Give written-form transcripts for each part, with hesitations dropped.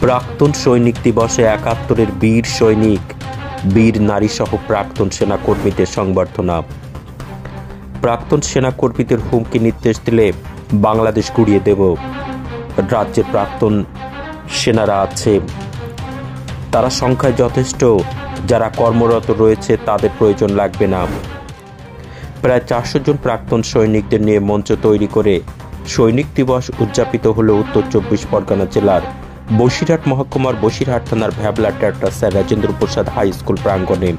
প্রাক্তন সৈনিক দিবসে ৭১-এর বীর সৈনিক, বীর নারীসহ প্রাক্তন সেনাকর্মীদের সংবর্ধনা। প্রাক্তন সেনাকর্মীদের হুমকি নির্দেশ দিলে বাংলাদেশ গুড়িয়ে দেব। রাজ্যের প্রাক্তন সেনারা আছে, তারা সংখ্যায় যথেষ্ট, যারা কর্মরত রয়েছে তাদের প্রয়োজন লাগবে না। প্রায় ৪০০ জন প্রাক্তন সৈনিকদের নিয়ে মঞ্চ তৈরি করে সৈনিক দিবস উদযাপিত হল উত্তর ২৪ পরগনা জেলার বসিরহাট মহকুমার বসিরহাট থানার Bhabla ta-ta sir Rajendra Prasad high school প্রাঙ্গণে।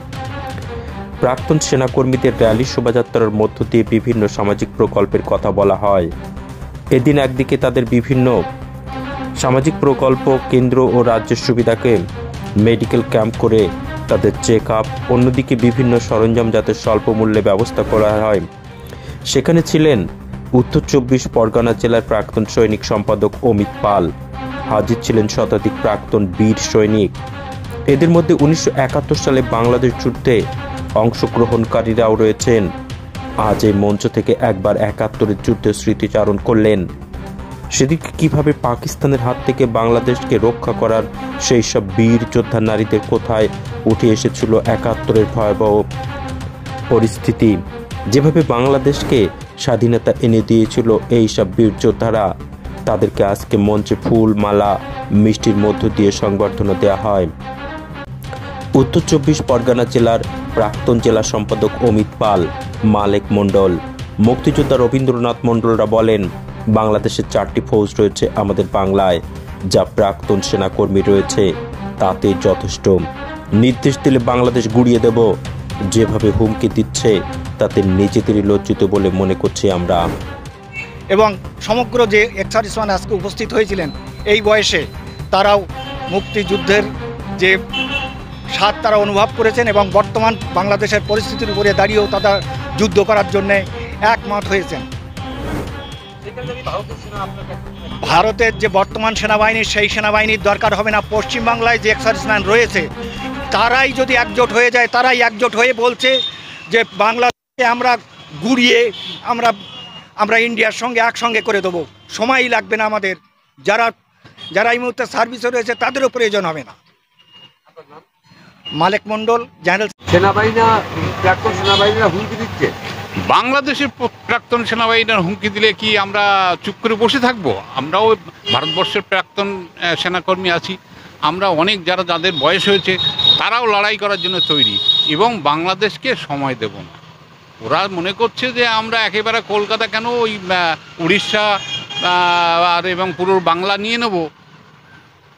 প্রাক্তন সেনাকর্মীদের র্যালি শোভাযাত্রার মধ্য দিয়ে বিভিন্ন সামাজিক প্রকল্পের কথা বলা হয়। এদিন একদিকে তাদের বিভিন্ন সামাজিক প্রকল্প, কেন্দ্র ও রাজ্যের সুবিধাকে মেডিকেল ক্যাম্প করে তাদের চেক আপ, অন্যদিকে বিভিন্ন সরঞ্জাম যাতে স্বল্প মূল্যে ব্যবস্থা করা হয়। সেখানে ছিলেন উত্তর ২৪ পরগনা জেলার প্রাক্তন সৈনিক সম্পাদক অমিত পাল। হাজির ছিলেন শতাধিক প্রাক্তন বীর সৈনিক। এদের মধ্যে ১৯৭১ সালে বাংলাদেশ যুদ্ধে অংশগ্রহণকারীরাও রয়েছেন। আজ এই মঞ্চ থেকে একবার ৭১-এর যুদ্ধের স্মৃতিচারণ করলেন। সেদিকে কিভাবে পাকিস্তানের হাত থেকে বাংলাদেশকে রক্ষা করার সেই সব বীর যোদ্ধা নারীদের কোথায় উঠে এসেছিল ৭১-এর ভয়াবহ পরিস্থিতি, যেভাবে বাংলাদেশকে স্বাধীনতা এনে দিয়েছিল এই সব বীর যোদ্ধারা, তাদেরকে আজকে মঞ্চে ফুল, মালা, মিষ্টির মধ্য দিয়ে সংবর্ধনা দেওয়া হয়। উত্তর ২৪ পরগনা জেলার প্রাক্তন জেলা সম্পাদক অমিত পাল, মালেক মণ্ডল, মুক্তিযোদ্ধা রবীন্দ্রনাথ মণ্ডলরা বলেন, বাংলাদেশের ৪টি ফৌজ রয়েছে আমাদের বাংলায়, যা প্রাক্তন সেনাকর্মী রয়েছে তাতে যথেষ্ট। নির্দেশ দিলে বাংলাদেশ গুড়িয়ে দেব। যেভাবে হুমকি দিচ্ছে তাতে নিজেদেরই লজ্জিত বলে মনে করছি আমরা। এবং সমগ্র যে এক্সারিসওয়ান আজকে উপস্থিত হয়েছিলেন এই বয়সে, তারাও মুক্তিযুদ্ধের যে স্বাদ তারা অনুভব করেছেন এবং বর্তমান বাংলাদেশের পরিস্থিতির উপরে দাঁড়িয়েও তারা যুদ্ধ করার জন্যে একমত হয়েছেন। ভারতের যে বর্তমান সেনাবাহিনী, সেই সেনাবাহিনীর দরকার হবে না। পশ্চিমবাংলায় যে এক্সারিসম্যান রয়েছে তারাই যদি একজোট হয়ে যায়, তারাই একজোট হয়ে বলছে যে বাংলাদেশকে আমরা গুড়িয়ে আমরা ইন্ডিয়ার সঙ্গে একসঙ্গে করে দেবো। সময়ই লাগবে না আমাদের। যারা এই মুহূর্তে সার্ভিসে রয়েছে তাদেরও প্রয়োজন হবে না। মালেক মণ্ডল, জেনারেল। প্রাক্তন সেনাবাহিনীরা হুমকি দিচ্ছে, বাংলাদেশের প্রাক্তন সেনাবাহিনীর হুমকি দিলে কি আমরা চুপ করে বসে থাকবো? আমরাও ভারতবর্ষের প্রাক্তন সেনাকর্মী আছি, আমরা অনেক যাদের বয়স হয়েছে তারাও লড়াই করার জন্য তৈরি, এবং বাংলাদেশকে সময় দেব না। ওরা মনে করছে যে আমরা একেবারে কলকাতা কেন, ওই উড়িষ্যা আর এবং পুরো বাংলা নিয়ে নেব,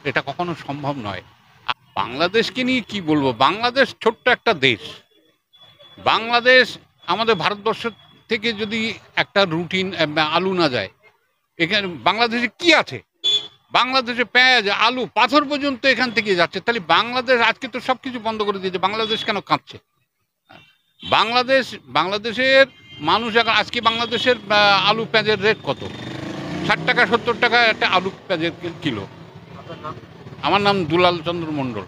এটা কখনো সম্ভব নয়। বাংলাদেশকে নিয়ে কি বলবো, বাংলাদেশ ছোট্ট একটা দেশ। বাংলাদেশ আমাদের ভারতবর্ষ থেকে যদি একটা রুটিন আলু না যায়, এখানে বাংলাদেশে কি আছে? বাংলাদেশে পেঁয়াজ, আলু, পাথর পর্যন্ত এখান থেকে যাচ্ছে। তাহলে বাংলাদেশ আজকে তো সব কিছু বন্ধ করে দিয়েছে, বাংলাদেশ কেন কাঁদছে? বাংলাদেশের মানুষ এখন, আজকে বাংলাদেশের আলু পেঁয়াজের রেট কত? ৬০ টাকা ৭০ টাকা একটা আলু পেঁয়াজের কিলো। আমার নাম দুলাল চন্দ্র মণ্ডল।